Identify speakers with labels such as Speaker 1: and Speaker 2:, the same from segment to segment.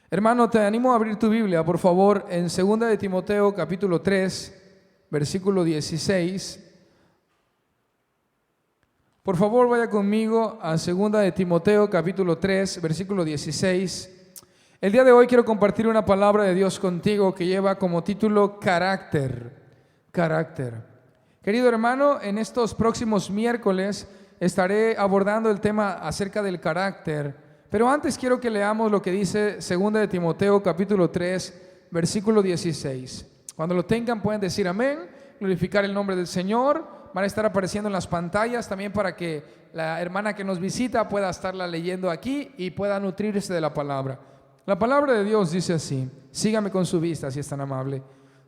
Speaker 1: Hermano, te animo a abrir tu Biblia, por favor, en 2 de Timoteo, capítulo 3, versículo 16. Por favor, vaya conmigo a 2 de Timoteo, capítulo 3, versículo 16. El día de hoy quiero compartir una palabra de Dios contigo que lleva como título carácter. Carácter. Querido hermano, en estos próximos miércoles estaré abordando el tema acerca del carácter. Pero antes quiero que leamos lo que dice 2 de Timoteo capítulo 3, versículo 16. Cuando lo tengan pueden decir amén, glorificar el nombre del Señor. Van a estar apareciendo en las pantallas también para que la hermana que nos visita pueda estarla leyendo aquí y pueda nutrirse de la palabra. La palabra de Dios dice así, sígame con su vista si es tan amable.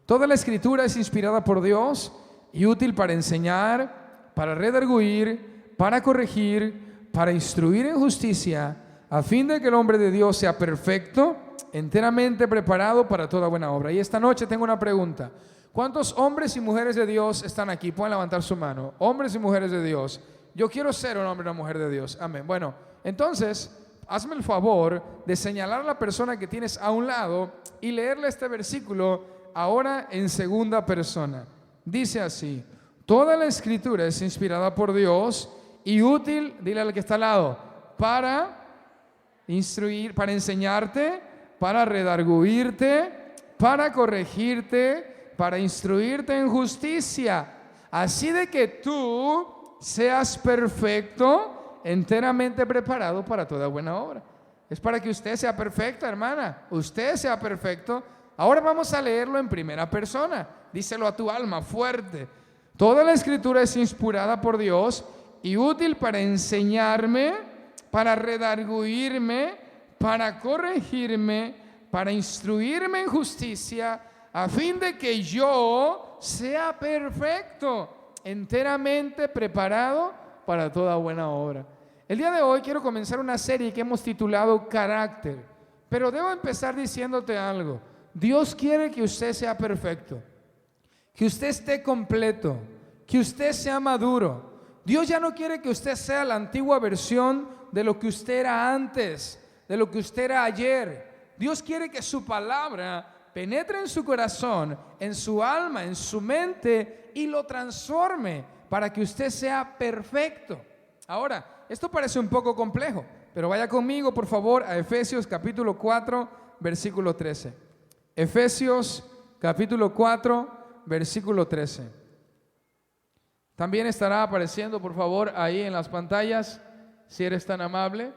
Speaker 1: Toda la escritura es inspirada por Dios y útil para enseñar, para redarguir, para corregir, para instruir en justicia, a fin de que el hombre de Dios sea perfecto, enteramente preparado para toda buena obra. Y esta noche tengo una pregunta. ¿Cuántos hombres y mujeres de Dios están aquí? Pueden levantar su mano. Hombres y mujeres de Dios. Yo quiero ser un hombre y una mujer de Dios. Amén. Bueno, entonces, hazme el favor de señalar a la persona que tienes a un lado y leerle este versículo ahora en segunda persona. Dice así: toda la escritura es inspirada por Dios y útil, dile al que está al lado, para instruir, para enseñarte, para redarguirte, para corregirte, para instruirte en justicia, así de que tú seas perfecto, enteramente preparado para toda buena obra. Es para que usted sea perfecta, hermana, usted sea perfecto. Ahora vamos a leerlo en primera persona. Díselo a tu alma fuerte. Toda la escritura es inspirada por Dios y útil para enseñarme, para redarguirme, para corregirme, para instruirme en justicia, a fin de que yo sea perfecto, enteramente preparado para toda buena obra. El día de hoy quiero comenzar una serie que hemos titulado Carácter, pero debo empezar diciéndote algo. Dios quiere que usted sea perfecto, que usted esté completo, que usted sea maduro. Dios ya no quiere que usted sea la antigua versión de lo que usted era antes, de lo que usted era ayer. Dios quiere que su palabra penetre en su corazón, en su alma, en su mente y lo transforme para que usted sea perfecto. Ahora, esto parece un poco complejo, pero vaya conmigo por favor a Efesios capítulo 4, versículo 13. Efesios capítulo 4, versículo 13. También estará apareciendo por favor ahí en las pantallas, si eres tan amable.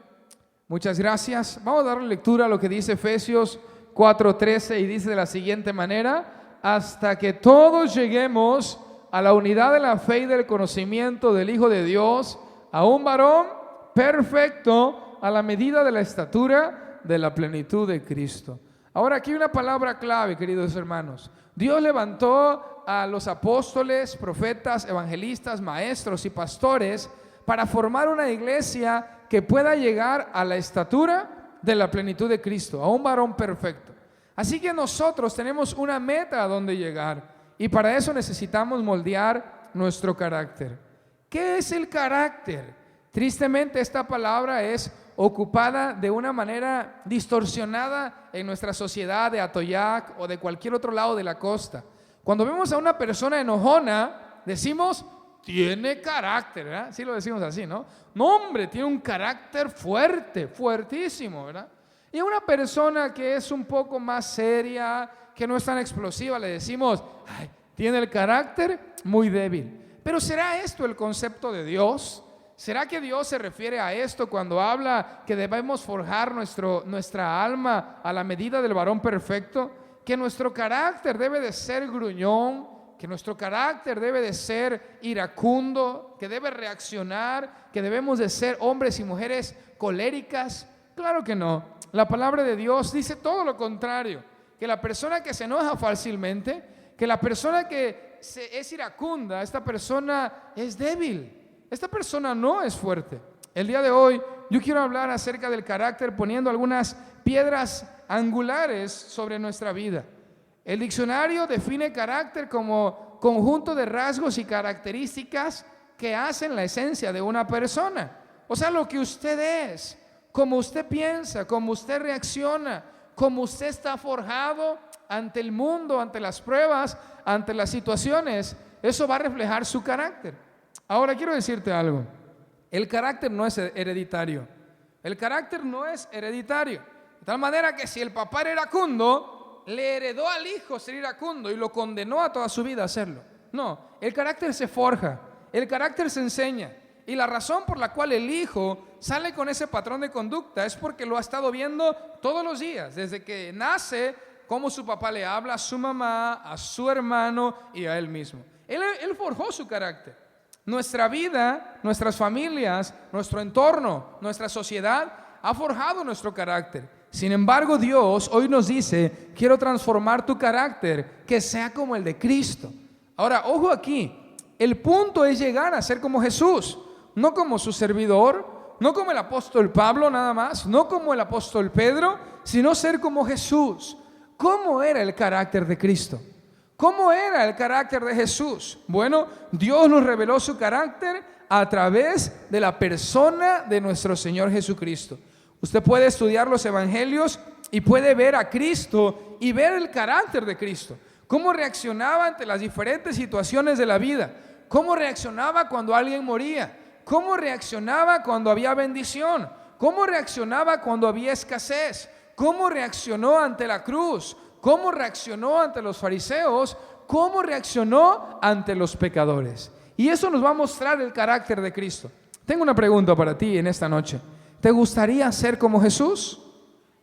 Speaker 1: Muchas gracias. Vamos a darle lectura a lo que dice Efesios 4:13 y dice de la siguiente manera: hasta que todos lleguemos a la unidad de la fe y del conocimiento del Hijo de Dios, a un varón perfecto, a la medida de la estatura de la plenitud de Cristo. Ahora aquí hay una palabra clave, queridos hermanos. Dios levantó a los apóstoles, profetas, evangelistas, maestros y pastores para formar una iglesia que pueda llegar a la estatura de la plenitud de Cristo, a un varón perfecto. Así que nosotros tenemos una meta a donde llegar y para eso necesitamos moldear nuestro carácter. ¿Qué es el carácter? Tristemente esta palabra es ocupada de una manera distorsionada en nuestra sociedad de Atoyac o de cualquier otro lado de la costa. Cuando vemos a una persona enojona, decimos: tiene carácter, ¿verdad? Sí lo decimos así, ¿no? No, hombre, tiene un carácter fuerte, fuertísimo, ¿verdad? Y a una persona que es un poco más seria, que no es tan explosiva, le decimos: ay, tiene el carácter muy débil. Pero ¿será esto el concepto de Dios? ¿Será que Dios se refiere a esto cuando habla que debemos forjar nuestra alma a la medida del varón perfecto? Que nuestro carácter debe de ser gruñón, que nuestro carácter debe de ser iracundo, que debe reaccionar, que debemos de ser hombres y mujeres coléricas. Claro que no. La palabra de Dios dice todo lo contrario, que la persona que se enoja fácilmente, que la persona que es iracunda, esta persona es débil, esta persona no es fuerte. El día de hoy yo quiero hablar acerca del carácter poniendo algunas piedras angulares sobre nuestra vida. El diccionario define carácter como conjunto de rasgos y características que hacen la esencia de una persona. O sea, lo que usted es, cómo usted piensa, cómo usted reacciona, como usted está forjado ante el mundo, ante las pruebas, ante las situaciones, eso va a reflejar su carácter. Ahora quiero decirte algo. El carácter no es hereditario. El carácter no es hereditario. De tal manera que si el papá era iracundo, le heredó al hijo ser iracundo y lo condenó a toda su vida a hacerlo. No, el carácter se forja, el carácter se enseña. Y la razón por la cual el hijo sale con ese patrón de conducta es porque lo ha estado viendo todos los días, desde que nace, cómo su papá le habla a su mamá, a su hermano y a él mismo. Él forjó su carácter. Nuestra vida, nuestras familias, nuestro entorno, nuestra sociedad ha forjado nuestro carácter. Sin embargo, Dios hoy nos dice: quiero transformar tu carácter, que sea como el de Cristo. Ahora, ojo aquí, el punto es llegar a ser como Jesús, no como su servidor, no como el apóstol Pablo nada más, no como el apóstol Pedro, sino ser como Jesús. ¿Cómo era el carácter de Cristo? ¿Cómo era el carácter de Jesús? Bueno, Dios nos reveló su carácter a través de la persona de nuestro Señor Jesucristo. Usted puede estudiar los evangelios y puede ver a Cristo y ver el carácter de Cristo. Cómo reaccionaba ante las diferentes situaciones de la vida. Cómo reaccionaba cuando alguien moría. Cómo reaccionaba cuando había bendición. Cómo reaccionaba cuando había escasez. Cómo reaccionó ante la cruz. Cómo reaccionó ante los fariseos. Cómo reaccionó ante los pecadores. Y eso nos va a mostrar el carácter de Cristo. Tengo una pregunta para ti en esta noche. ¿Te gustaría ser como Jesús?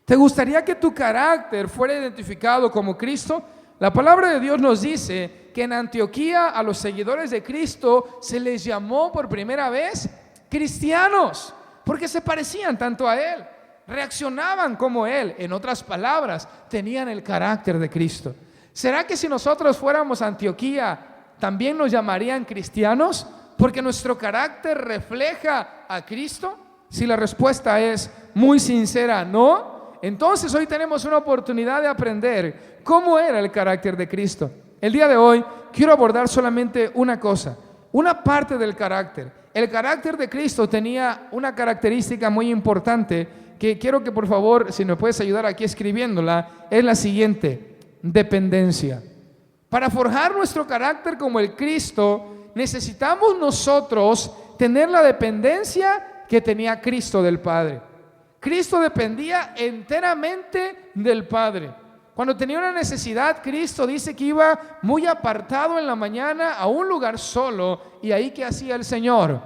Speaker 1: ¿Te gustaría que tu carácter fuera identificado como Cristo? La palabra de Dios nos dice que en Antioquía a los seguidores de Cristo se les llamó por primera vez cristianos, porque se parecían tanto a Él, reaccionaban como Él. En otras palabras, tenían el carácter de Cristo. ¿Será que si nosotros fuéramos a Antioquía también nos llamarían cristianos? Porque nuestro carácter refleja a Cristo. Si la respuesta es muy sincera, no, entonces hoy tenemos una oportunidad de aprender cómo era el carácter de Cristo. El día de hoy quiero abordar solamente una cosa, una parte del carácter. El carácter de Cristo tenía una característica muy importante que quiero que por favor, si me puedes ayudar aquí escribiéndola, es la siguiente: dependencia. Para forjar nuestro carácter como el Cristo, necesitamos nosotros tener la dependencia que tenía Cristo del Padre. Cristo dependía enteramente del Padre. Cuando tenía una necesidad, Cristo dice que iba muy apartado en la mañana a un lugar solo, y ahí ¿qué hacía el Señor?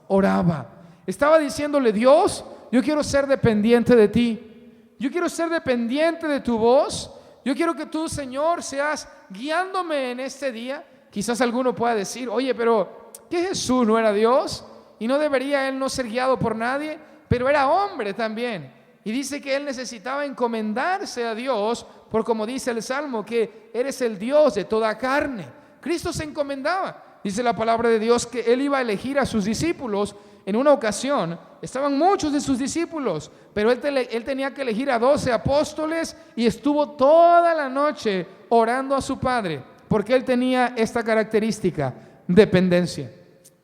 Speaker 1: Oraba. Estaba diciéndole: Dios, yo quiero ser dependiente de ti. Yo quiero ser dependiente de tu voz. Yo quiero que tú, Señor, seas guiándome en este día. Quizás alguno pueda decir: oye, pero ¿qué Jesús no era Dios? Y no debería Él no ser guiado por nadie, pero era hombre también. Y dice que Él necesitaba encomendarse a Dios, por como dice el Salmo, que eres el Dios de toda carne. Cristo se encomendaba. Dice la palabra de Dios que Él iba a elegir a sus discípulos. En una ocasión estaban muchos de sus discípulos, pero Él tenía que elegir a 12 apóstoles y estuvo toda la noche orando a su Padre, porque Él tenía esta característica: dependencia.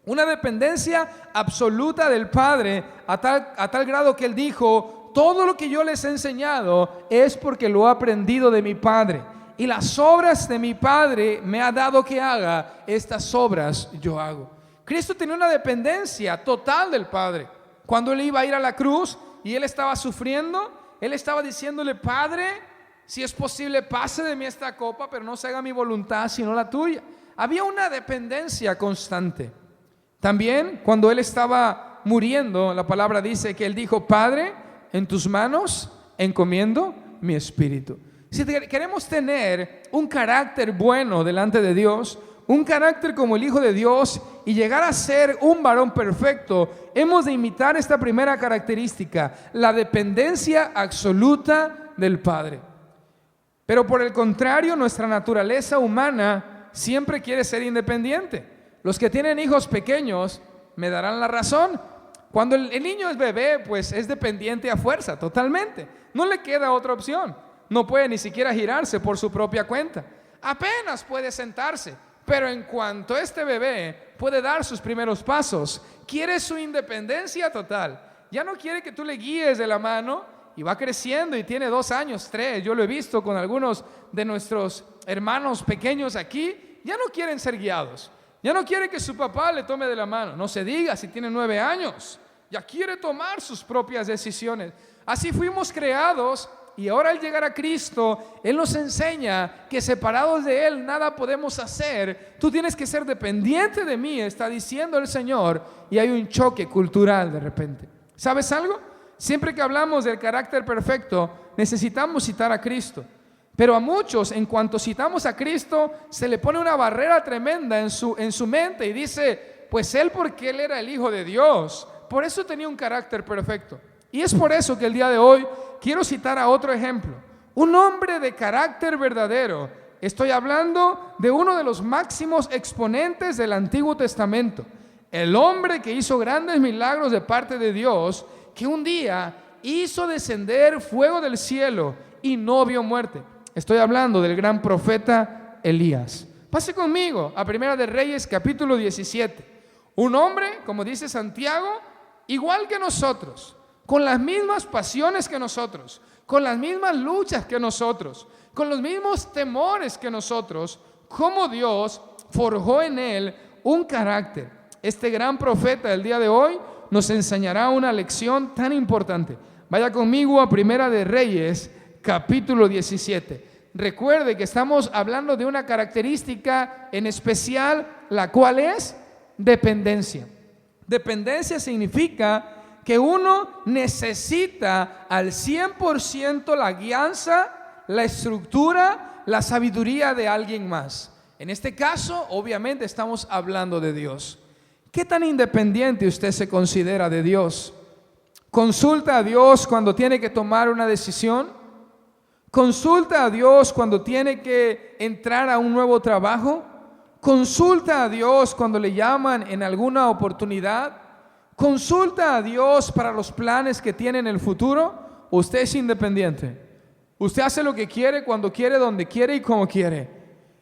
Speaker 1: Una dependencia absoluta del Padre, a tal grado que Él dijo: todo lo que yo les he enseñado es porque lo he aprendido de mi Padre, y las obras de mi Padre me ha dado que haga, estas obras yo hago. Cristo tenía una dependencia total del Padre. Cuando Él iba a ir a la cruz y Él estaba sufriendo, Él estaba diciéndole: Padre, si es posible, pase de mí esta copa, pero no se haga mi voluntad sino la tuya. Había una dependencia constante. También cuando Él estaba muriendo, la palabra dice que Él dijo: Padre, en tus manos encomiendo mi espíritu. Si queremos tener un carácter bueno delante de Dios, un carácter como el Hijo de Dios, y llegar a ser un varón perfecto, hemos de imitar esta primera característica: la dependencia absoluta del Padre. Pero por el contrario, nuestra naturaleza humana siempre quiere ser independiente. Los que tienen hijos pequeños me darán la razón. Cuando el niño es bebé, pues es dependiente a fuerza, totalmente. No le queda otra opción. No puede ni siquiera girarse por su propia cuenta. Apenas puede sentarse. Pero en cuanto este bebé puede dar sus primeros pasos, quiere su independencia total. Ya no quiere que tú le guíes de la mano. y va creciendo y tiene 2 años, 3. Yo lo he visto con algunos de nuestros hermanos pequeños aquí. Ya no quieren ser guiados. Ya no quiere que su papá le tome de la mano. No se diga si tiene 9 años. Ya quiere tomar sus propias decisiones. Así fuimos creados y ahora al llegar a Cristo, Él nos enseña que separados de Él nada podemos hacer. Tú tienes que ser dependiente de mí, está diciendo el Señor, y hay un choque cultural de repente. ¿Sabes algo? Siempre que hablamos del carácter perfecto, necesitamos citar a Cristo. Pero a muchos, en cuanto citamos a Cristo, se le pone una barrera tremenda en su mente y dice, pues Él, porque Él era el Hijo de Dios, por eso tenía un carácter perfecto. Y es por eso que el día de hoy quiero citar a otro ejemplo. Un hombre de carácter verdadero. Estoy hablando de uno de los máximos exponentes del Antiguo Testamento. El hombre que hizo grandes milagros de parte de Dios, que un día hizo descender fuego del cielo y no vio muerte. Estoy hablando del gran profeta Elías. Pase conmigo a Primera de Reyes, capítulo 17. Un hombre, como dice Santiago, igual que nosotros, con las mismas pasiones que nosotros, con las mismas luchas que nosotros, con los mismos temores que nosotros, como Dios forjó en él un carácter. Este gran profeta del día de hoy nos enseñará una lección tan importante. Vaya conmigo a Primera de Reyes, capítulo 17. Recuerde que estamos hablando de una característica en especial, la cual es dependencia. Dependencia significa que uno necesita al 100% la guianza, la estructura, la sabiduría de alguien más. En este caso, obviamente, estamos hablando de Dios. ¿Qué tan independiente usted se considera de Dios? ¿Consulta a Dios cuando tiene que tomar una decisión? ¿Consulta a Dios cuando tiene que entrar a un nuevo trabajo? ¿Consulta a Dios cuando le llaman en alguna oportunidad? ¿Consulta a Dios para los planes que tiene en el futuro? ¿Usted es independiente? ¿Usted hace lo que quiere, cuando quiere, donde quiere y como quiere?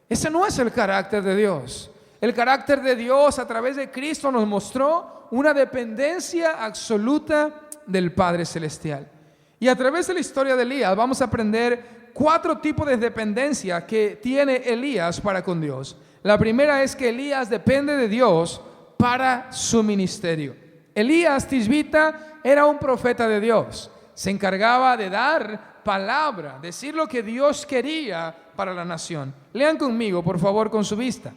Speaker 1: Ese no es el carácter de Dios. El carácter de Dios a través de Cristo nos mostró una dependencia absoluta del Padre Celestial. Y a través de la historia de Elías vamos a aprender 4 tipos de dependencia que tiene Elías para con Dios. La primera es que Elías depende de Dios para su ministerio. Elías Tisbita era un profeta de Dios. Se encargaba de dar palabra, decir lo que Dios quería para la nación. Lean conmigo, por favor, con su vista.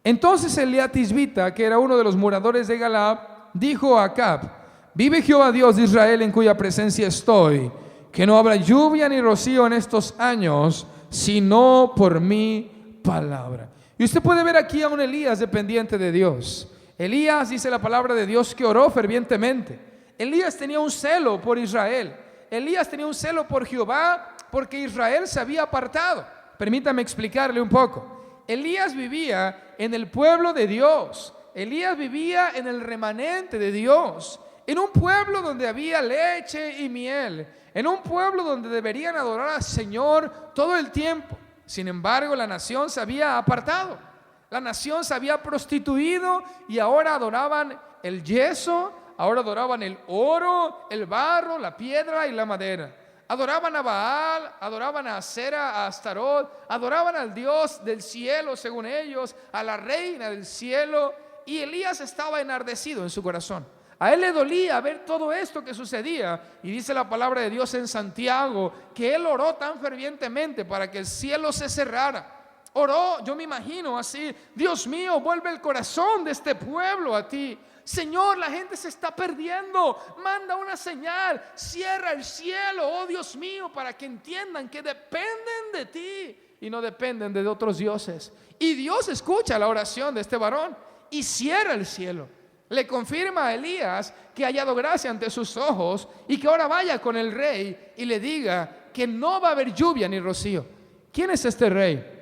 Speaker 1: Entonces Elías Tisbita, que era uno de los moradores de Galaad, dijo a Acab: vive Jehová Dios de Israel, en cuya presencia estoy, que no habrá lluvia ni rocío en estos años, sino por mi palabra. Y usted puede ver aquí a un Elías dependiente de Dios. Elías, dice la palabra de Dios, que oró fervientemente. Elías tenía un celo por Israel. Elías tenía un celo por Jehová, porque Israel se había apartado. Permítame explicarle un poco. Elías vivía en el pueblo de Dios. Elías vivía en el remanente de Dios, en un pueblo donde había leche y miel, en un pueblo donde deberían adorar al Señor todo el tiempo. Sin embargo, la nación se había apartado. La nación se había prostituido y ahora adoraban el yeso, ahora adoraban el oro, el barro, la piedra y la madera. Adoraban a Baal, adoraban a Asera, a Astarot, adoraban al Dios del cielo, según ellos, a la reina del cielo. Y Elías estaba enardecido en su corazón. A él le dolía ver todo esto que sucedía. Y dice la palabra de Dios en Santiago que él oró tan fervientemente para que el cielo se cerrara. Oró, yo me imagino así: Dios mío, vuelve el corazón de este pueblo a ti. Señor, la gente se está perdiendo. Manda una señal, cierra el cielo, oh Dios mío, para que entiendan que dependen de ti y no dependen de otros dioses. Y Dios escucha la oración de este varón y cierra el cielo. Le confirma a Elías que ha hallado gracia ante sus ojos y que ahora vaya con el rey y le diga que no va a haber lluvia ni rocío. ¿Quién es este rey?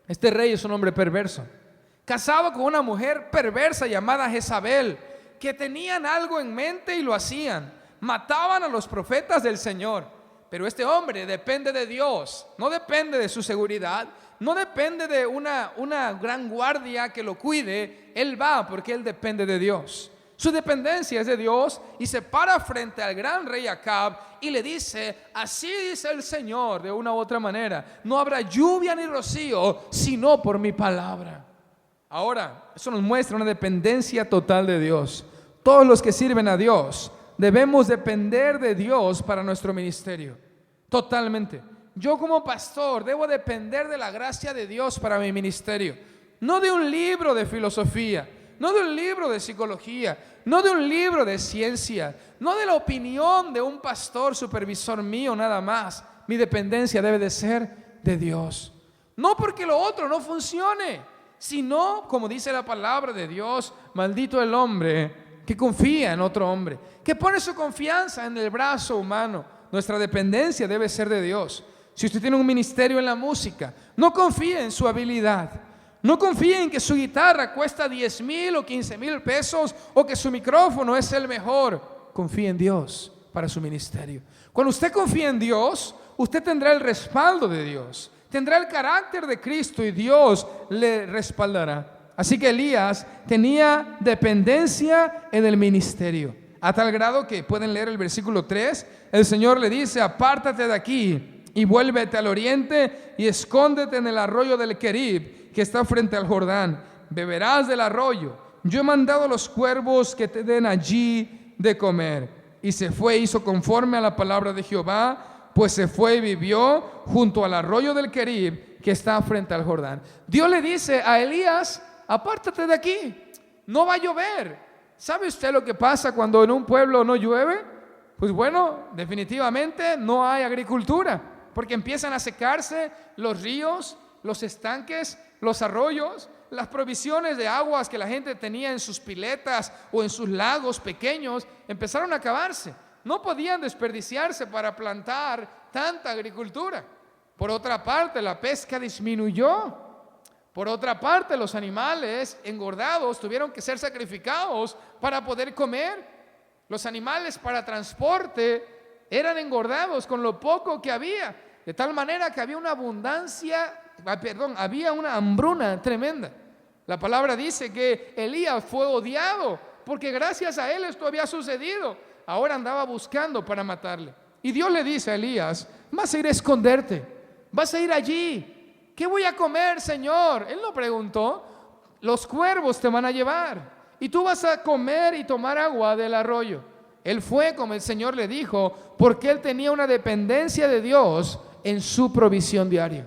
Speaker 1: Este rey es un hombre perverso, casado con una mujer perversa llamada Jezabel, que tenían algo en mente y lo hacían. Mataban a los profetas del Señor. Pero este hombre depende de Dios, no depende de su seguridad, no depende de una gran guardia que lo cuide. Él va porque él depende de Dios. Su dependencia es de Dios y se para frente al gran rey Acab y le dice: así dice el Señor, de una u otra manera, no habrá lluvia ni rocío sino por mi palabra. Ahora, eso nos muestra una dependencia total de Dios. Todos los que sirven a Dios debemos depender de Dios para nuestro ministerio, totalmente. Yo como pastor debo depender de la gracia de Dios para mi ministerio, no de un libro de filosofía, no de un libro de psicología, no de un libro de ciencia, no de la opinión de un pastor supervisor mío nada más. Mi dependencia debe de ser de Dios. No porque lo otro no funcione, sino, como dice la palabra de Dios, maldito el hombre que confía en otro hombre, que pone su confianza en el brazo humano. Nuestra dependencia debe ser de Dios. Si usted tiene un ministerio en la música, no confíe en su habilidad. No confíe en que su guitarra cuesta 10,000 o 15,000 pesos o que su micrófono es el mejor. Confíe en Dios para su ministerio. Cuando usted confía en Dios, usted tendrá el respaldo de Dios, tendrá el carácter de Cristo y Dios le respaldará. Así que Elías tenía dependencia en el ministerio, a tal grado que pueden leer el versículo 3. El Señor le dice: apártate de aquí y vuélvete al oriente y escóndete en el arroyo del Querib, que está frente al Jordán. Beberás del arroyo. Yo he mandado a los cuervos que te den allí de comer. Y se fue, hizo conforme a la palabra de Jehová, pues se fue y vivió junto al arroyo del Querib, que está frente al Jordán. Dios le dice a Elías: apártate de aquí, no va a llover. ¿Sabe usted lo que pasa cuando en un pueblo no llueve? Pues bueno, definitivamente no hay agricultura, porque empiezan a secarse los ríos, los estanques, los arroyos. Las provisiones de aguas que la gente tenía en sus piletas o en sus lagos pequeños empezaron a acabarse. No podían desperdiciarse para plantar tanta agricultura. Por otra parte, la pesca disminuyó. Por otra parte, los animales engordados tuvieron que ser sacrificados para poder comer. Los animales para transporte eran engordados con lo poco que había, de tal manera que había una había una hambruna tremenda. La palabra dice que Elías fue odiado porque gracias a él esto había sucedido. Ahora andaba buscando para matarle. Y Dios le dice a Elías: vas a ir a esconderte, vas a ir allí. ¿Qué voy a comer, Señor? Él no preguntó. Los cuervos te van a llevar y tú vas a comer y tomar agua del arroyo. Él fue como el Señor le dijo, porque él tenía una dependencia de Dios en su provisión diaria.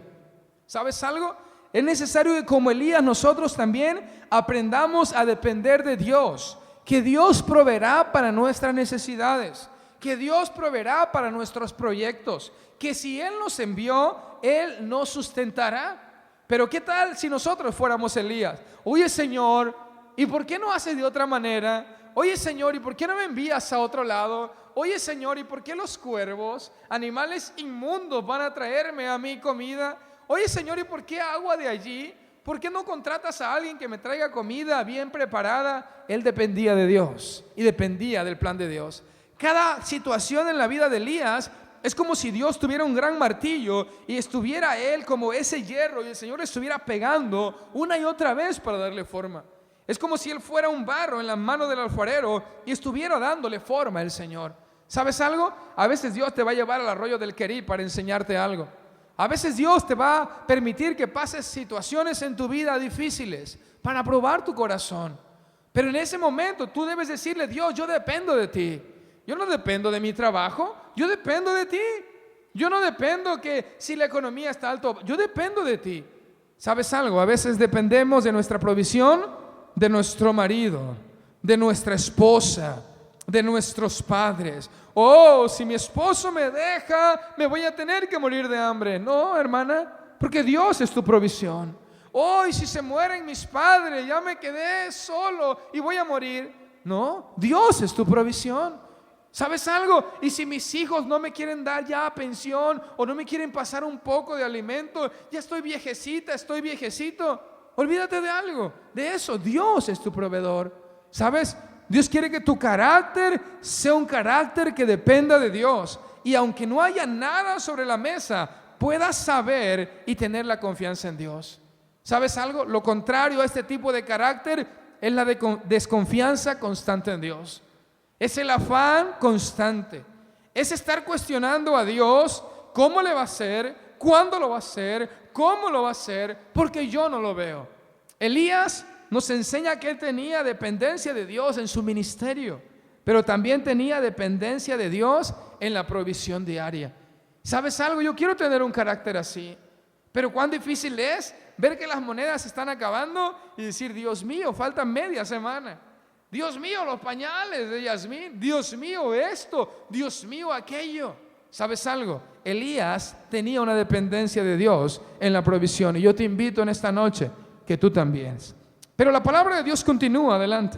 Speaker 1: ¿Sabes algo? Es necesario que como Elías nosotros también aprendamos a depender de Dios, que Dios proveerá para nuestras necesidades, que Dios proveerá para nuestros proyectos, que si Él nos envió, Él nos sustentará. Pero ¿qué tal si nosotros fuéramos Elías? Oye, Señor, ¿y por qué no haces de otra manera? Oye, Señor, ¿y por qué no me envías a otro lado? Oye, Señor, ¿y por qué los cuervos, animales inmundos, van a traerme a mí comida? Oye, Señor, ¿y por qué agua de allí? ¿Por qué no contratas a alguien que me traiga comida bien preparada? Él dependía de Dios y dependía del plan de Dios. Cada situación en la vida de Elías es como si Dios tuviera un gran martillo y estuviera él como ese hierro y el Señor estuviera pegando una y otra vez para darle forma. Es como si él fuera un barro en la mano del alfarero y estuviera dándole forma el Señor. ¿Sabes algo? A veces Dios te va a llevar al arroyo del Querib para enseñarte algo. A veces Dios te va a permitir que pases situaciones en tu vida difíciles para probar tu corazón. Pero en ese momento tú debes decirle: Dios, yo dependo de ti. Yo no dependo de mi trabajo, yo dependo de ti. Yo no dependo que si la economía está alto, yo dependo de ti. ¿Sabes algo? A veces dependemos de nuestra provisión, de nuestro marido, de nuestra esposa, de nuestros padres. Oh, si mi esposo me deja, me voy a tener que morir de hambre. No, hermana, porque Dios es tu provisión. Oh, y si se mueren mis padres, ya me quedé solo y voy a morir. No, Dios es tu provisión. ¿Sabes algo? Y si mis hijos no me quieren dar ya pensión o no me quieren pasar un poco de alimento, ya estoy viejecita, estoy viejecito, olvídate de algo, de eso. Dios es tu proveedor. ¿Sabes? Dios quiere que tu carácter sea un carácter que dependa de Dios. Y aunque no haya nada sobre la mesa, puedas saber y tener la confianza en Dios. ¿Sabes algo? Lo contrario a este tipo de carácter es la desconfianza constante en Dios. Es el afán constante. Es estar cuestionando a Dios cómo le va a hacer, cuándo lo va a hacer, cómo lo va a hacer, porque yo no lo veo. Elías nos enseña que él tenía dependencia de Dios en su ministerio, pero también tenía dependencia de Dios en la provisión diaria. ¿Sabes algo? Yo quiero tener un carácter así, pero cuán difícil es ver que las monedas se están acabando y decir, Dios mío, falta media semana. Dios mío, los pañales de Yasmín. Dios mío, esto. Dios mío, aquello. ¿Sabes algo? Elías tenía una dependencia de Dios en la provisión, y yo te invito en esta noche que tú también. Pero la palabra de Dios continúa adelante.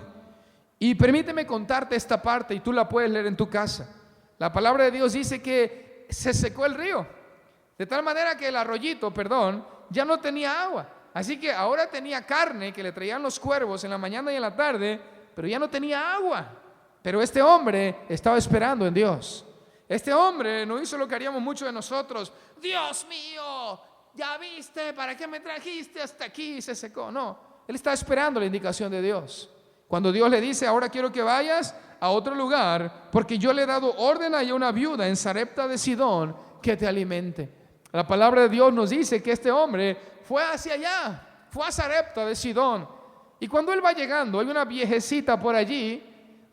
Speaker 1: Y permíteme contarte esta parte, y tú la puedes leer en tu casa. La palabra de Dios dice que se secó el río, de tal manera que el arroyito, ya no tenía agua. Así que ahora tenía carne que le traían los cuervos en la mañana y en la tarde, pero ya no tenía agua. Pero este hombre estaba esperando en Dios. Este hombre no hizo lo que haríamos muchos de nosotros. Dios mío, ya viste, ¿para qué me trajiste hasta aquí? Y se secó. No, él está esperando la indicación de Dios. Cuando Dios le dice, ahora quiero que vayas a otro lugar, porque yo le he dado orden a una viuda en Sarepta de Sidón que te alimente. La palabra de Dios nos dice que este hombre fue hacia allá, fue a Sarepta de Sidón. Y cuando él va llegando, hay una viejecita por allí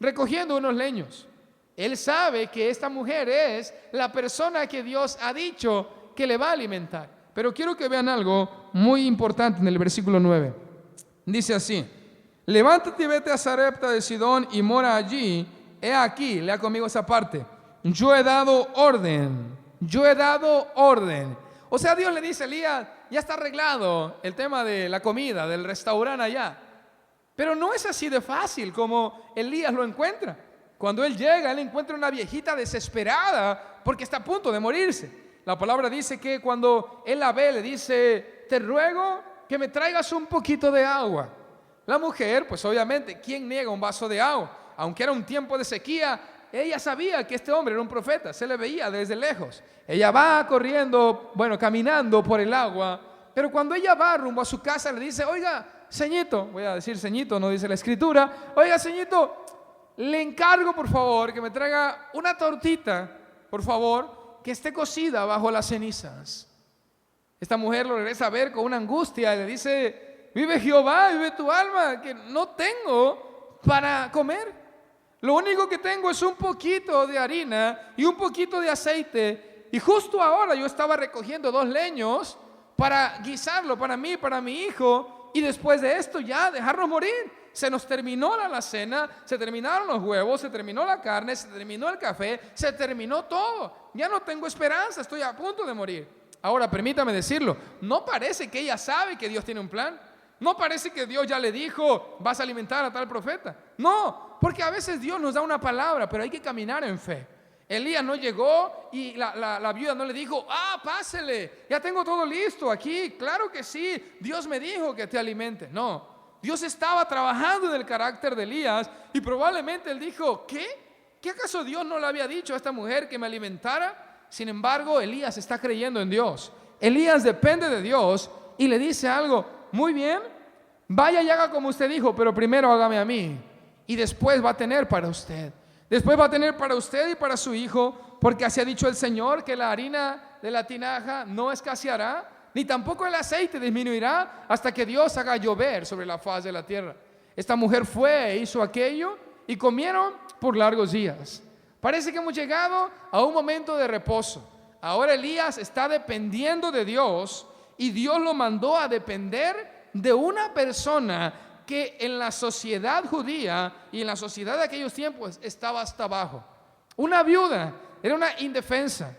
Speaker 1: recogiendo unos leños. Él sabe que esta mujer es la persona que Dios ha dicho que le va a alimentar. Pero quiero que vean algo muy importante en el versículo 9. Dice así: levántate y vete a Sarepta de Sidón y mora allí. He aquí, lea conmigo esa parte. Yo he dado orden. O sea, Dios le dice a Elías, ya está arreglado el tema de la comida, del restaurante allá. Pero no es así de fácil como Elías lo encuentra. Cuando él llega, él encuentra una viejita desesperada porque está a punto de morirse. La palabra dice que cuando él la ve, le dice, te ruego que me traigas un poquito de agua. La mujer, pues obviamente, ¿quién niega un vaso de agua? Aunque era un tiempo de sequía, ella sabía que este hombre era un profeta, se le veía desde lejos. Ella va corriendo, caminando por el agua, pero cuando ella va rumbo a su casa le dice, oiga, ceñito, voy a decir ceñito, no dice la escritura, oiga, ceñito, le encargo por favor que me traiga una tortita, por favor, que esté cocida bajo las cenizas. Esta mujer lo regresa a ver con una angustia y le dice, vive Jehová, vive tu alma, que no tengo para comer. Lo único que tengo es un poquito de harina y un poquito de aceite. Y justo ahora yo estaba recogiendo 2 leños para guisarlo para mí, para mi hijo. Y después de esto ya dejarnos morir. Se nos terminó la alacena, se terminaron los huevos, se terminó la carne, se terminó el café, se terminó todo. Ya no tengo esperanza, estoy a punto de morir. Ahora permítame decirlo, no parece que ella sabe que Dios tiene un plan. No parece que Dios ya le dijo, vas a alimentar a tal profeta. No, porque a veces Dios nos da una palabra, pero hay que caminar en fe. Elías no llegó y la viuda no le dijo, pásele, ya tengo todo listo aquí. Claro que sí, Dios me dijo que te alimente. No, Dios estaba trabajando en el carácter de Elías y probablemente él dijo, ¿qué acaso Dios no le había dicho a esta mujer que me alimentara? Sin embargo, Elías está creyendo en Dios. Elías depende de Dios y le dice algo, muy bien, vaya y haga como usted dijo, pero primero hágame a mí y después va a tener para usted. Después va a tener para usted y para su hijo, porque así ha dicho el Señor, que la harina de la tinaja no escaseará, ni tampoco el aceite disminuirá hasta que Dios haga llover sobre la faz de la tierra. Esta mujer fue e hizo aquello y comieron por largos días. Parece que hemos llegado a un momento de reposo. Ahora Elías está dependiendo de Dios y Dios lo mandó a depender de una persona que en la sociedad judía y en la sociedad de aquellos tiempos estaba hasta abajo. Una viuda era una indefensa.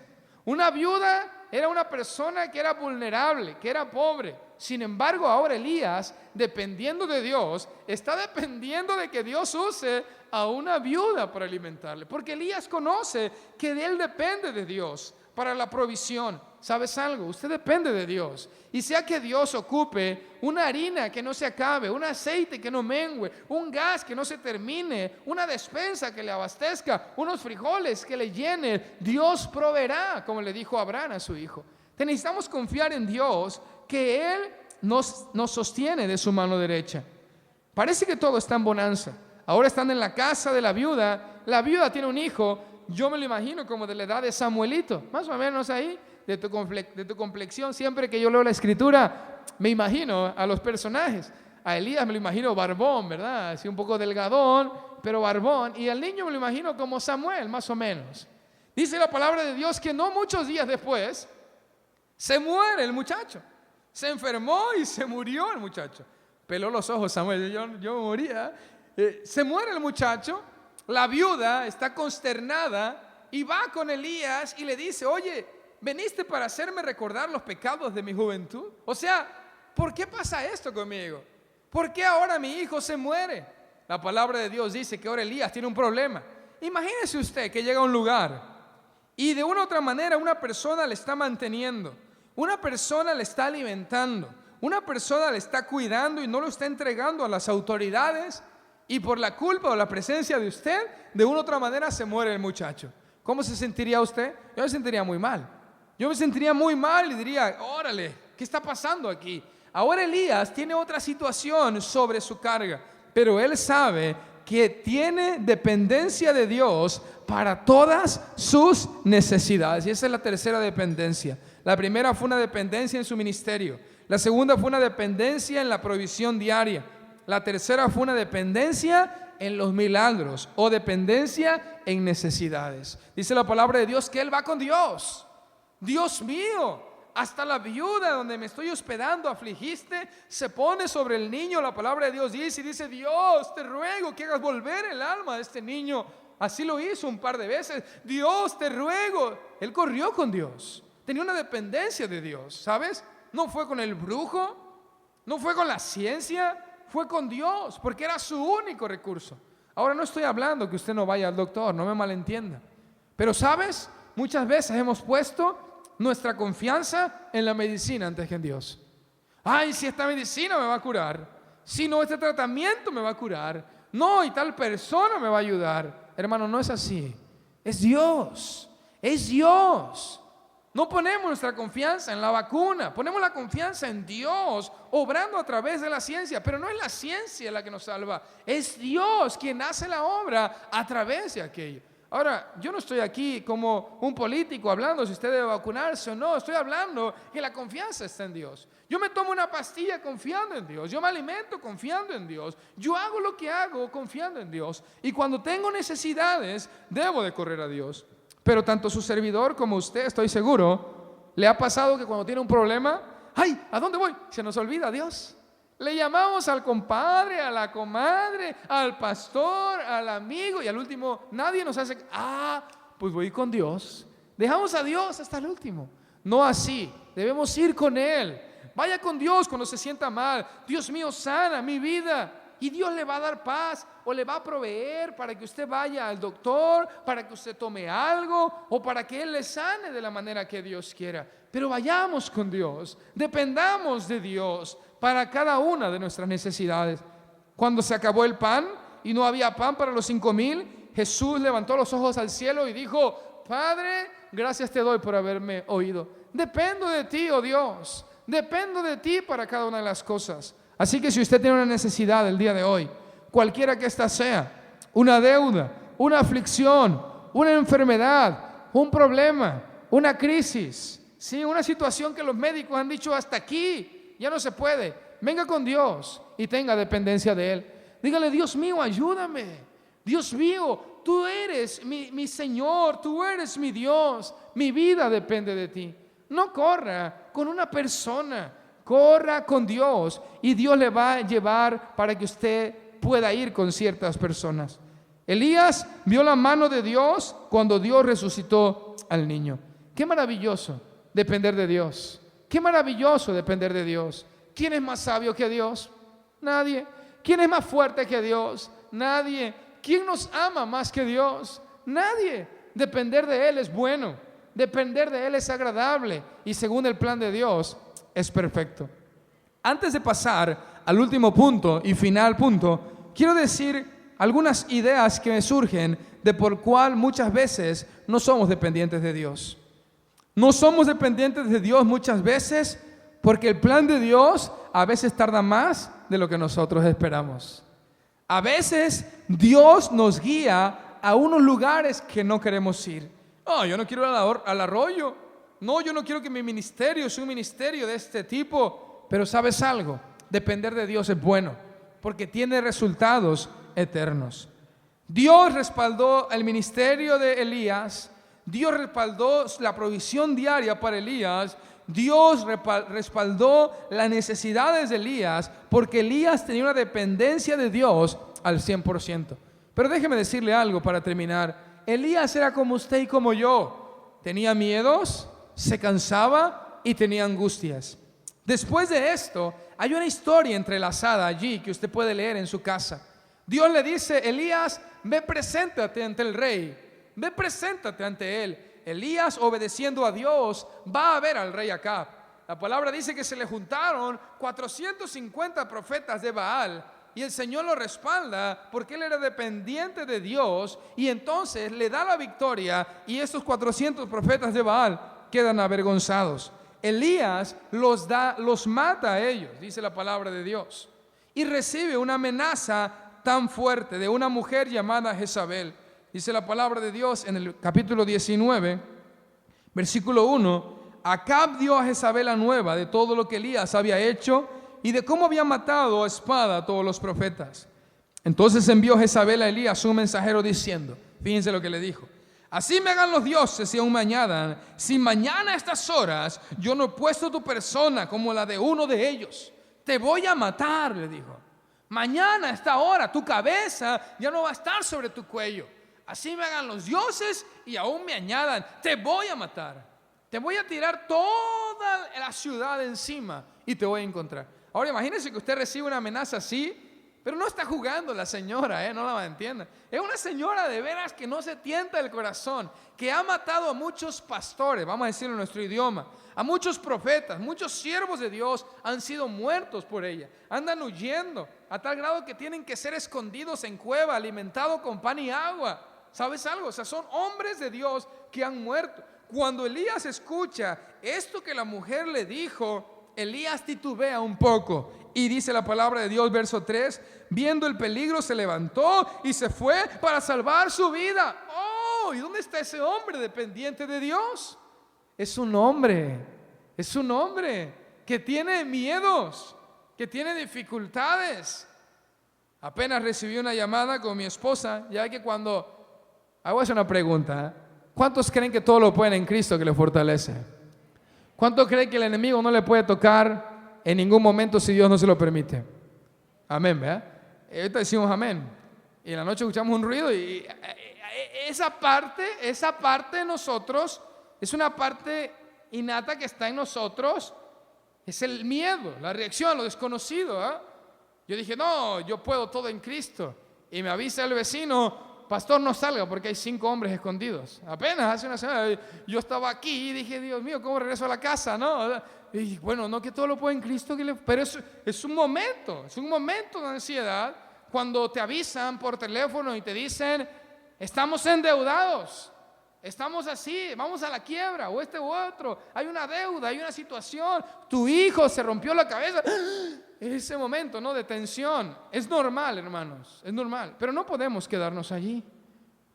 Speaker 1: Una viuda era una persona que era vulnerable, que era pobre. Sin embargo, ahora Elías, dependiendo de Dios, está dependiendo de que Dios use a una viuda para alimentarle. Porque Elías conoce que de él depende de Dios para la provisión. ¿Sabes algo? Usted depende de Dios. Y sea que Dios ocupe una harina que no se acabe, un aceite que no mengue, un gas que no se termine, una despensa que le abastezca, unos frijoles que le llene, Dios proveerá, como le dijo Abraham a su hijo. Necesitamos confiar en Dios, que Él nos sostiene de su mano derecha. Parece que todo está en bonanza. Ahora están en la casa de la viuda tiene un hijo, yo me lo imagino como de la edad de Samuelito, más o menos ahí, de tu complexión. Siempre que yo leo la escritura, me imagino a los personajes. A Elías me lo imagino barbón, ¿verdad? Así un poco delgadón, pero barbón. Y al niño me lo imagino como Samuel, más o menos. Dice la palabra de Dios que no muchos días después se muere el muchacho. Se enfermó y se murió el muchacho. Peló los ojos Samuel, yo moría. Se muere el muchacho, la viuda está consternada y va con Elías y le dice: oye, ¿veniste para hacerme recordar los pecados de mi juventud? O sea, ¿por qué pasa esto conmigo? ¿Por qué ahora mi hijo se muere? La palabra de Dios dice que ahora Elías tiene un problema. Imagínese usted que llega a un lugar y de una u otra manera una persona le está manteniendo, una persona le está alimentando, una persona le está cuidando y no lo está entregando a las autoridades, y por la culpa o la presencia de usted, de una u otra manera se muere el muchacho. ¿Cómo se sentiría usted? Yo me sentiría muy mal. Yo me sentiría muy mal y diría: órale, ¿qué está pasando aquí? Ahora Elías tiene otra situación sobre su carga, pero él sabe que tiene dependencia de Dios para todas sus necesidades. Y esa es la tercera dependencia. La primera fue una dependencia en su ministerio. La segunda fue una dependencia en la provisión diaria. La tercera fue una dependencia en los milagros o dependencia en necesidades. Dice la palabra de Dios que él va con Dios. Dios mío, hasta la viuda donde me estoy hospedando afligiste, se pone sobre el niño. La palabra de Dios dice Dios, te ruego que hagas volver el alma de este niño. Así lo hizo un par de veces. Dios, te ruego. Él corrió con Dios. Tenía una dependencia de Dios, ¿sabes? No fue con el brujo, no fue con la ciencia, fue con Dios, porque era su único recurso. Ahora no estoy hablando que usted no vaya al doctor, no me malentienda. Pero ¿sabes? Muchas veces hemos puesto nuestra confianza en la medicina antes que en Dios. Ay, si esta medicina me va a curar, si no, este tratamiento me va a curar, no, y tal persona me va a ayudar. Hermano, no es así. Es Dios, es Dios. No ponemos nuestra confianza en la vacuna, ponemos la confianza en Dios, obrando a través de la ciencia. Pero no es la ciencia la que nos salva, es Dios quien hace la obra a través de aquello. Ahora, yo no estoy aquí como un político hablando si usted debe vacunarse o no. Estoy hablando que la confianza está en Dios. Yo me tomo una pastilla confiando en Dios. Yo me alimento confiando en Dios. Yo hago lo que hago confiando en Dios. Y cuando tengo necesidades, debo de correr a Dios. Pero tanto su servidor como usted, estoy seguro, le ha pasado que cuando tiene un problema, ¡ay! ¿A dónde voy? Se nos olvida Dios. Le llamamos al compadre, a la comadre, al pastor, al amigo, y al último nadie nos hace: pues voy con Dios. Dejamos a Dios hasta el último. No así, debemos ir con Él. Vaya con Dios cuando se sienta mal. Dios mío, sana mi vida. Y Dios le va a dar paz o le va a proveer para que usted vaya al doctor, para que usted tome algo o para que Él le sane de la manera que Dios quiera. Pero vayamos con Dios, dependamos de Dios para cada una de nuestras necesidades. Cuando se acabó el pan y no había pan para los 5,000, Jesús levantó los ojos al cielo y dijo: Padre, gracias te doy por haberme oído. Dependo de ti, oh Dios, dependo de ti para cada una de las cosas. Así que si usted tiene una necesidad el día de hoy, cualquiera que ésta sea, una deuda, una aflicción, una enfermedad, un problema, una crisis, ¿sí? Una situación que los médicos han dicho: hasta aquí, ya no se puede. Venga con Dios y tenga dependencia de Él. Dígale: Dios mío, ayúdame. Dios mío, tú eres mi Señor, tú eres mi Dios. Mi vida depende de ti. No corra con una persona. Corra con Dios y Dios le va a llevar para que usted pueda ir con ciertas personas. Elías vio la mano de Dios cuando Dios resucitó al niño. Qué maravilloso depender de Dios. Qué maravilloso depender de Dios. ¿Quién es más sabio que Dios? Nadie. ¿Quién es más fuerte que Dios? Nadie. ¿Quién nos ama más que Dios? Nadie. Depender de Él es bueno. Depender de Él es agradable. Y según el plan de Dios, es perfecto. Antes de pasar al último punto y final punto, quiero decir algunas ideas que me surgen de por cuál muchas veces no somos dependientes de Dios. No somos dependientes de Dios muchas veces Porque el plan de Dios a veces tarda más de lo que nosotros esperamos. A veces Dios nos guía a unos lugares que no queremos ir. No, yo no quiero ir al arroyo. No, yo no quiero que mi ministerio sea un ministerio de este tipo. Pero ¿sabes algo? Depender de Dios es bueno, porque tiene resultados eternos. Dios respaldó el ministerio de Elías. Dios respaldó la provisión diaria para Elías. Dios respaldó las necesidades de Elías, porque Elías tenía una dependencia de Dios al 100%. Pero déjeme decirle algo para terminar. Elías era como usted y como yo. Tenía miedos, se cansaba y tenía angustias. Después de esto, hay una historia entrelazada allí que usted puede leer en su casa. Dios le dice: Elías, ve, preséntate ante el rey. Ve, preséntate ante él. Elías, obedeciendo a Dios, va a ver al rey Acab. La palabra dice que se le juntaron 450 profetas de Baal, y el Señor lo respalda porque él era dependiente de Dios, y entonces le da la victoria, y estos 400 profetas de Baal quedan avergonzados. Elías los mata a ellos, dice la palabra de Dios, y recibe una amenaza tan fuerte de una mujer llamada Jezabel. Dice la palabra de Dios en el capítulo 19, versículo 1: Acab dio a Jezabel la nueva de todo lo que Elías había hecho y de cómo había matado a espada a todos los profetas. Entonces envió Jezabel a Elías un mensajero diciendo, fíjense lo que le dijo: así me hagan los dioses si aún me añadan, si mañana a estas horas yo no he puesto tu persona como la de uno de ellos, te voy a matar, le dijo. Mañana a esta hora tu cabeza ya no va a estar sobre tu cuello. Así me hagan los dioses y aún me añadan, te voy a matar. Te voy a tirar toda la ciudad encima y te voy a encontrar. Ahora imagínense que usted recibe una amenaza así, pero no está jugando la señora, no la entienda. Es una señora de veras que no se tienta el corazón, que ha matado a muchos pastores, vamos a decirlo en nuestro idioma, a muchos profetas, muchos siervos de Dios han sido muertos por ella. Andan huyendo a tal grado que tienen que ser escondidos en cueva, alimentados con pan y agua. ¿Sabes algo? O sea, son hombres de Dios que han muerto. Cuando Elías escucha esto que la mujer le dijo, Elías titubea un poco y dice la palabra de Dios, verso 3: viendo el peligro se levantó y se fue para salvar su vida. Oh, ¿y dónde está ese hombre dependiente de Dios? Es un hombre que tiene miedos, que tiene dificultades. Apenas recibí una llamada con mi esposa, ya que cuando... Hago una pregunta, ¿cuántos creen que todo lo pueden en Cristo que le fortalece? ¿Cuántos creen que el enemigo no le puede tocar en ningún momento si Dios no se lo permite? Amén, ¿verdad? Y ahorita decimos amén. Y en la noche escuchamos un ruido y esa parte de nosotros es una parte innata que está en nosotros. Es el miedo, la reacción, lo desconocido, ¿eh? Yo dije, no, yo puedo todo en Cristo. Y me avisa el vecino, pastor, no salga porque hay 5 hombres escondidos. Apenas hace una semana yo estaba aquí y dije, Dios mío, ¿cómo regreso a la casa? ¿No? Y bueno, no, que todo lo puede en Cristo, pero es un momento de ansiedad cuando te avisan por teléfono y te dicen, estamos endeudados, estamos así, vamos a la quiebra, o u otro, hay una deuda, hay una situación, tu hijo se rompió la cabeza. Ese momento, ¿no?, de tensión es normal, hermanos, es normal, pero no podemos quedarnos allí.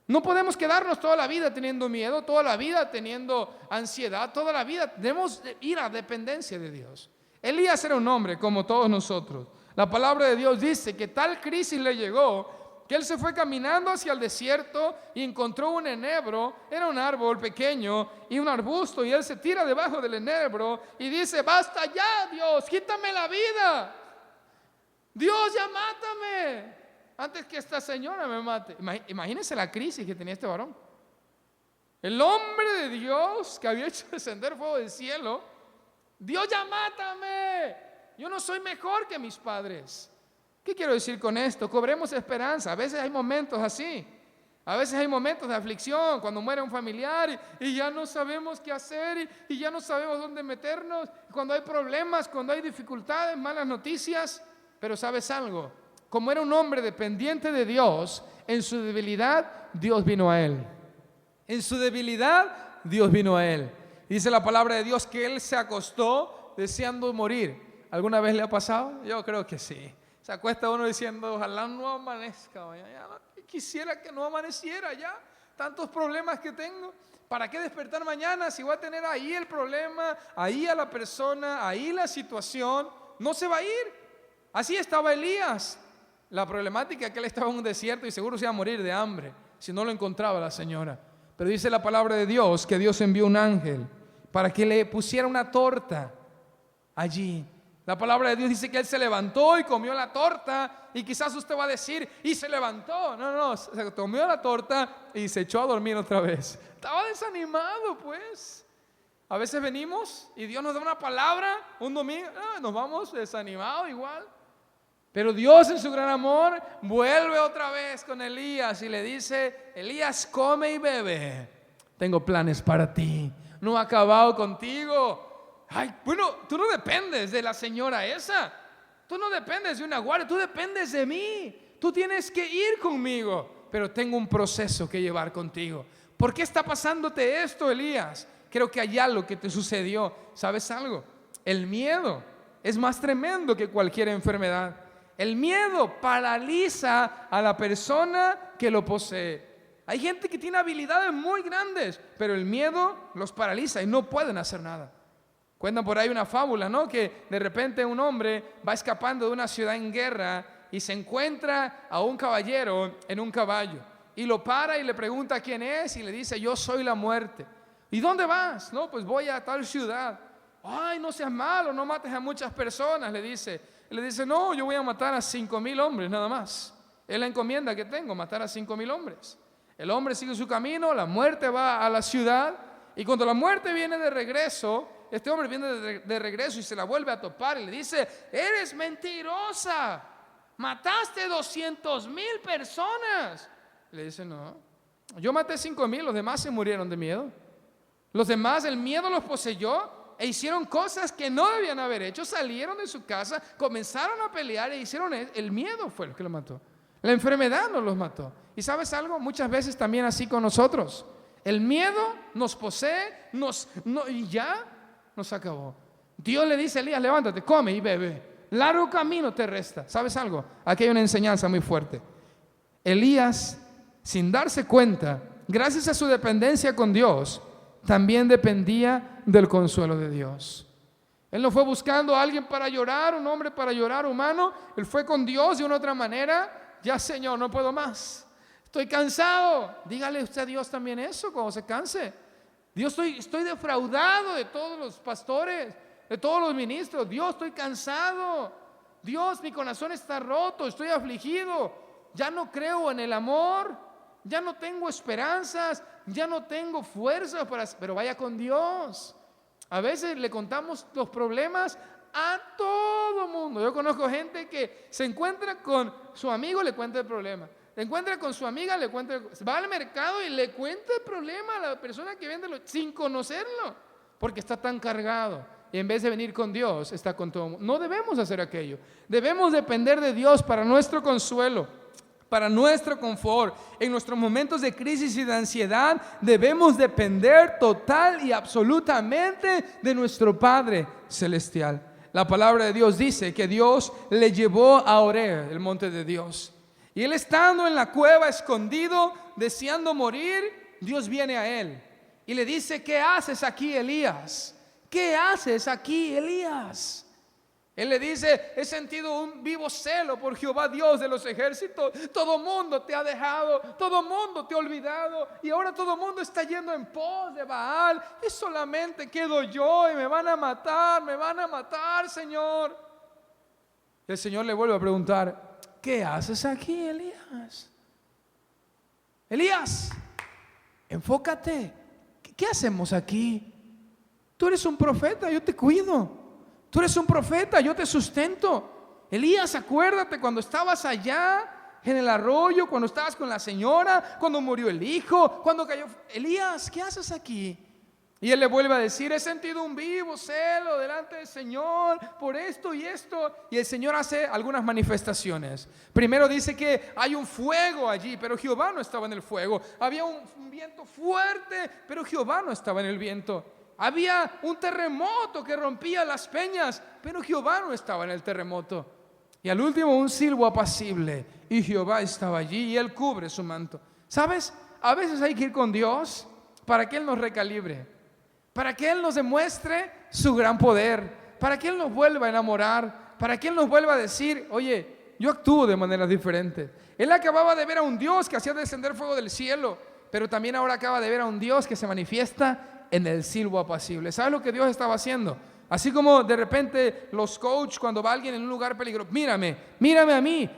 Speaker 1: No podemos quedarnos toda la vida teniendo miedo, toda la vida teniendo ansiedad, toda la vida debemos ir a dependencia de Dios. Elías era un hombre como todos nosotros. La palabra de Dios dice que tal crisis le llegó que él se fue caminando hacia el desierto y encontró un enebro, era un árbol pequeño y un arbusto, y él se tira debajo del enebro y dice, basta ya, Dios, quítame la vida. Dios, ya mátame antes que esta señora me mate. Imagínense la crisis que tenía este varón. El hombre de Dios que había hecho descender fuego del cielo. Dios, ya mátame. Yo no soy mejor que mis padres. ¿Qué quiero decir con esto? Cobremos esperanza. A veces hay momentos así. A veces hay momentos de aflicción, cuando muere un familiar y ya no sabemos qué hacer y ya no sabemos dónde meternos. Cuando hay problemas, cuando hay dificultades, malas noticias. Pero ¿sabes algo? Como era un hombre dependiente de Dios, en su debilidad Dios vino a él. En su debilidad Dios vino a él. Dice la palabra de Dios que él se acostó deseando morir. ¿Alguna vez le ha pasado? Yo creo que sí. Se acuesta uno diciendo, ojalá no amanezca mañana. Quisiera que no amaneciera ya. Tantos problemas que tengo. ¿Para qué despertar mañana si voy a tener ahí el problema, ahí a la persona, ahí la situación? No se va a ir. Así estaba Elías. La problemática es que él estaba en un desierto y seguro se iba a morir de hambre si no lo encontraba la señora. Pero dice la palabra de Dios que Dios envió un ángel para que le pusiera una torta allí. La palabra de Dios dice que él se levantó y comió la torta. Y quizás usted va a decir, y se levantó. No, se comió la torta y se echó a dormir otra vez. Estaba desanimado, pues. A veces venimos y Dios nos da una palabra un domingo, nos vamos desanimados igual. Pero Dios en su gran amor vuelve otra vez con Elías y le dice, Elías, come y bebe. Tengo planes para ti. No he acabado contigo. Ay, bueno, tú no dependes de la señora esa. Tú no dependes de una guardia. Tú dependes de mí. Tú tienes que ir conmigo. Pero tengo un proceso que llevar contigo. ¿Por qué está pasándote esto, Elías? Creo que hay algo que te sucedió. ¿Sabes algo? El miedo es más tremendo que cualquier enfermedad. El miedo paraliza a la persona que lo posee. Hay gente que tiene habilidades muy grandes, pero el miedo los paraliza y no pueden hacer nada. Cuentan por ahí una fábula, ¿no? Que de repente un hombre va escapando de una ciudad en guerra y se encuentra a un caballero en un caballo. Y lo para y le pregunta quién es y le dice, yo soy la muerte. ¿Y dónde vas? No, pues voy a tal ciudad. Ay, no seas malo, no mates a muchas personas, le dice. Le dice, no, yo voy a matar a 5,000 hombres nada más. Es la encomienda que tengo, matar a 5,000 hombres. El hombre sigue su camino, la muerte va a la ciudad. Y cuando la muerte viene de regreso, este hombre viene de regreso y se la vuelve a topar y le dice, eres mentirosa, mataste 200,000 personas. Le dice, no, yo maté 5,000, los demás se murieron de miedo. Los demás, el miedo los poseyó e hicieron cosas que no debían haber hecho. Salieron de su casa, comenzaron a pelear e hicieron el miedo fue lo que los mató. La enfermedad no los mató. ¿Y sabes algo? Muchas veces también así con nosotros. El miedo nos posee y ya nos acabó. Dios le dice a Elías, levántate, come y bebe. Largo camino te resta. ¿Sabes algo? Aquí hay una enseñanza muy fuerte. Elías, sin darse cuenta, gracias a su dependencia con Dios, también dependía del consuelo de Dios. Él no fue buscando a alguien para llorar, un hombre para llorar humano. Él fue con Dios de una otra manera. Ya, Señor, no puedo más. Estoy cansado. Dígale usted a Dios también eso cuando se canse. Dios, estoy defraudado de todos los pastores, de todos los ministros. Dios, estoy cansado. Dios, mi corazón está roto, estoy afligido. Ya no creo en el amor. Ya no tengo esperanzas, ya no tengo fuerzas pero vaya con Dios. A veces le contamos los problemas a todo mundo. Yo conozco gente que se encuentra con su amigo, le cuenta el problema. Se encuentra con su amiga, le cuenta, va al mercado y le cuenta el problema a la persona que vende sin conocerlo, porque está tan cargado. Y en vez de venir con Dios, está con todo el mundo. No debemos hacer aquello. Debemos depender de Dios para nuestro consuelo, para nuestro confort. En nuestros momentos de crisis y de ansiedad debemos depender total y absolutamente de nuestro Padre Celestial. La palabra de Dios dice que Dios le llevó a Horeb, el monte de Dios. Y él estando en la cueva escondido, deseando morir, Dios viene a él y le dice, ¿qué haces aquí, Elías? ¿Qué haces aquí, Elías? Él le dice, he sentido un vivo celo por Jehová Dios de los ejércitos. Todo mundo te ha dejado, todo mundo te ha olvidado y ahora todo mundo está yendo en pos de Baal y solamente quedo yo y me van a matar, Señor. Y el Señor le vuelve a preguntar, ¿qué haces aquí, Elías? Elías, enfócate. ¿Qué hacemos aquí? Tú eres un profeta, yo te cuido. Tú eres un profeta, yo te sustento. Elías, acuérdate cuando estabas allá en el arroyo, cuando estabas con la señora, cuando murió el hijo, cuando cayó. Elías, ¿qué haces aquí? Y él le vuelve a decir, he sentido un vivo celo delante del Señor por esto y esto. Y el Señor hace algunas manifestaciones. Primero dice que hay un fuego allí, pero Jehová no estaba en el fuego. Había un viento fuerte, pero Jehová no estaba en el viento. Había un terremoto que rompía las peñas, pero Jehová no estaba en el terremoto. Y al último un silbo apacible, y Jehová estaba allí, y Él cubre su manto. ¿Sabes? A veces hay que ir con Dios para que Él nos recalibre, para que Él nos demuestre su gran poder, para que Él nos vuelva a enamorar, para que Él nos vuelva a decir, oye, yo actúo de manera diferente. Él acababa de ver a un Dios que hacía descender fuego del cielo, pero también ahora acaba de ver a un Dios que se manifiesta en el silbo apacible. ¿Sabes lo que Dios estaba haciendo? Así como de repente los coaches cuando va alguien en un lugar peligroso, mírame a mí,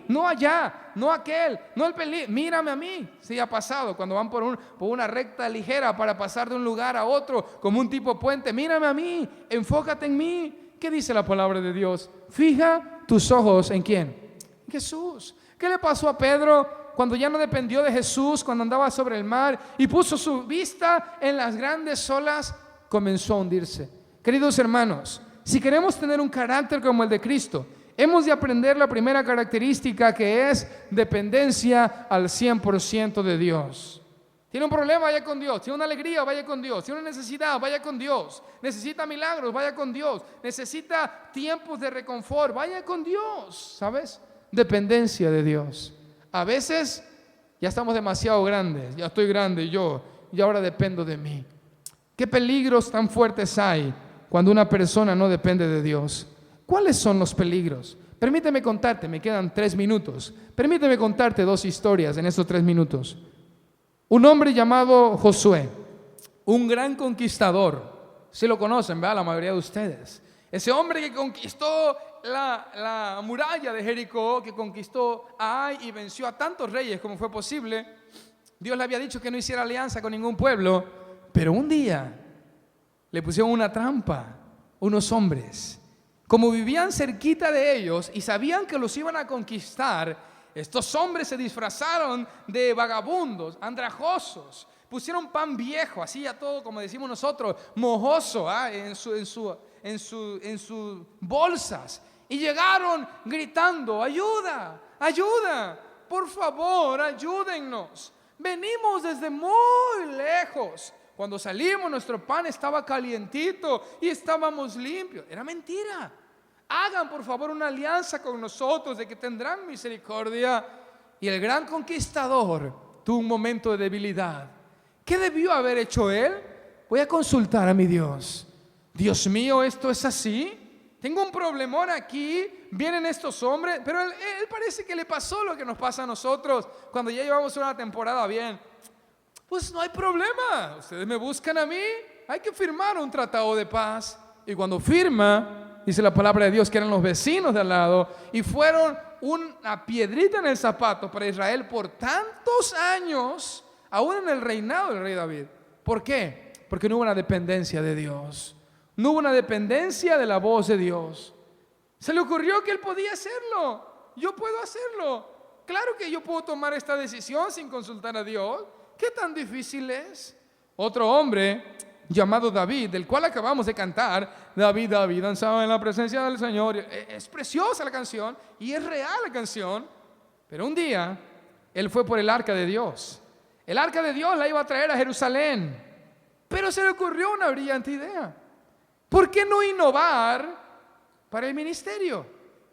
Speaker 1: no allá, no aquel, no el peligro, mírame a mí. Sí ha pasado cuando van por una recta ligera para pasar de un lugar a otro, como un tipo puente, mírame a mí, enfócate en mí. ¿Qué dice la palabra de Dios? Fija tus ojos ¿en quién? En Jesús. ¿Qué le pasó a Pedro cuando ya no dependió de Jesús, cuando andaba sobre el mar y puso su vista en las grandes olas? Comenzó a hundirse. Queridos hermanos, si queremos tener un carácter como el de Cristo, hemos de aprender la primera característica, que es dependencia al 100% de Dios. Tiene un problema, vaya con Dios. Tiene una alegría, vaya con Dios. Tiene una necesidad, vaya con Dios. Necesita milagros, vaya con Dios. Necesita tiempos de reconfort, vaya con Dios. ¿Sabes? Dependencia de Dios. A veces ya estamos demasiado grandes. Ya estoy grande y ahora dependo de mí. ¿Qué peligros tan fuertes hay cuando una persona no depende de Dios? ¿Cuáles son los peligros? Permíteme contarte, me quedan 3 minutos. Permíteme contarte 2 historias en estos 3 minutos. Un hombre llamado Josué, un gran conquistador. Si lo conocen, ¿verdad? La mayoría de ustedes. Ese hombre que conquistó la muralla de Jericó, que conquistó a Ai y venció a tantos reyes como fue posible. Dios le había dicho que no hiciera alianza con ningún pueblo. Pero un día le pusieron una trampa unos hombres. Como vivían cerquita de ellos y sabían que los iban a conquistar, estos hombres se disfrazaron de vagabundos, andrajosos. Pusieron pan viejo, así a todo, como decimos nosotros, mojoso, en sus bolsas. Y llegaron gritando, ayuda, ayuda, por favor, ayúdennos. Venimos desde muy lejos. Cuando salimos, nuestro pan estaba calientito y estábamos limpios. Era mentira. Hagan por favor una alianza con nosotros de que tendrán misericordia. Y el gran conquistador tuvo un momento de debilidad. ¿Qué debió haber hecho él? Voy a consultar a mi Dios. Dios mío, ¿esto es así? Tengo un problemón aquí. Vienen estos hombres, pero él parece que le pasó lo que nos pasa a nosotros cuando ya llevamos una temporada bien. Pues no hay problema, ustedes me buscan a mí, hay que firmar un tratado de paz. Y cuando firma, dice la palabra de Dios que eran los vecinos de al lado y fueron una piedrita en el zapato para Israel por tantos años, aún en el reinado del rey David. ¿Por qué? Porque no hubo una dependencia de Dios, no hubo una dependencia de la voz de Dios. Se le ocurrió que él podía hacerlo, yo puedo hacerlo. Claro que yo puedo tomar esta decisión sin consultar a Dios. ¿Qué tan difícil es? Otro hombre llamado David, del cual acabamos de cantar, David danzaba en la presencia del Señor. Es preciosa la canción y es real la canción. Pero un día, él fue por el arca de Dios. El arca de Dios la iba a traer a Jerusalén. Pero se le ocurrió una brillante idea. ¿Por qué no innovar para el ministerio?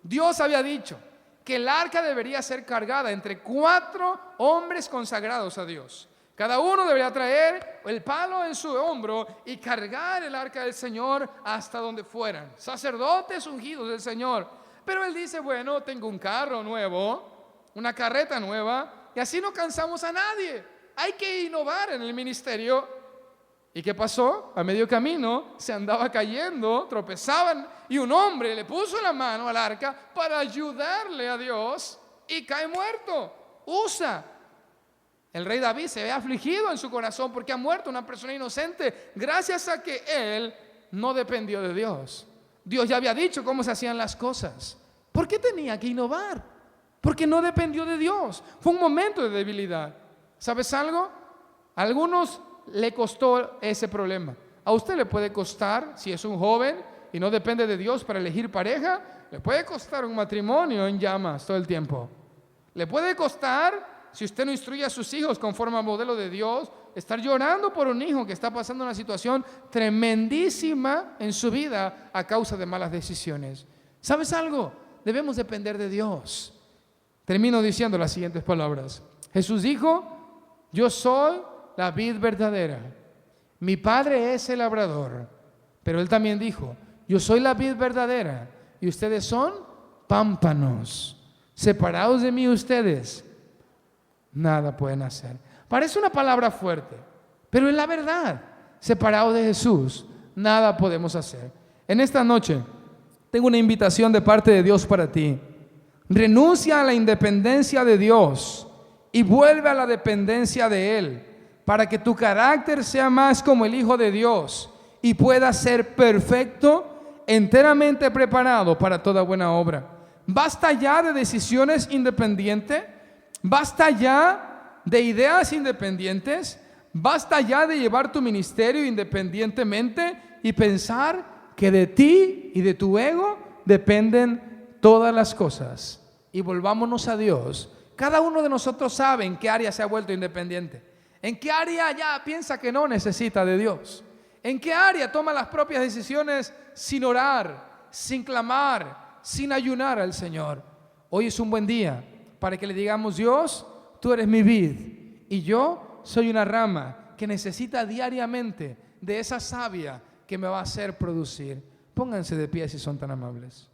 Speaker 1: Dios había dicho que el arca debería ser cargada entre 4 hombres consagrados a Dios. Cada uno debería traer el palo en su hombro y cargar el arca del Señor hasta donde fueran. Sacerdotes ungidos del Señor. Pero él dice, bueno, tengo un carro nuevo, una carreta nueva, y así no cansamos a nadie. Hay que innovar en el ministerio. ¿Y qué pasó? A medio camino se andaba cayendo, tropezaban, y un hombre le puso la mano al arca para ayudarle a Dios y cae muerto. Usa. El rey David se ve afligido en su corazón porque ha muerto una persona inocente gracias a que él no dependió de Dios. Dios ya había dicho cómo se hacían las cosas. ¿Por qué tenía que innovar? Porque no dependió de Dios. Fue un momento de debilidad. ¿Sabes algo? A algunos le costó ese problema. A usted le puede costar, si es un joven y no depende de Dios para elegir pareja, le puede costar un matrimonio en llamas todo el tiempo. Le puede costar, si usted no instruye a sus hijos conforme al modelo de Dios, estar llorando por un hijo que está pasando una situación tremendísima en su vida a causa de malas decisiones. ¿Sabes algo? Debemos depender de Dios. Termino diciendo las siguientes palabras. Jesús dijo: yo soy la vid verdadera, mi Padre es el labrador. Pero Él también dijo: yo soy la vid verdadera y ustedes son pámpanos. Separados de mí ustedes nada pueden hacer. Parece una palabra fuerte, pero es la verdad. Separados de Jesús nada podemos hacer. En esta noche tengo una invitación de parte de Dios para ti. Renuncia a la independencia de Dios y vuelve a la dependencia de Él, para que tu carácter sea más como el Hijo de Dios y pueda ser perfecto, enteramente preparado para toda buena obra. Basta ya de decisiones independientes, basta ya de ideas independientes, basta ya de llevar tu ministerio independientemente y pensar que de ti y de tu ego dependen todas las cosas. Y volvámonos a Dios. Cada uno de nosotros sabe en qué área se ha vuelto independiente, en qué área ya piensa que no necesita de Dios, en qué área toma las propias decisiones sin orar, sin clamar, sin ayunar al Señor. Hoy es un buen día para que le digamos: Dios, tú eres mi vid y yo soy una rama que necesita diariamente de esa savia que me va a hacer producir. Pónganse de pie si son tan amables.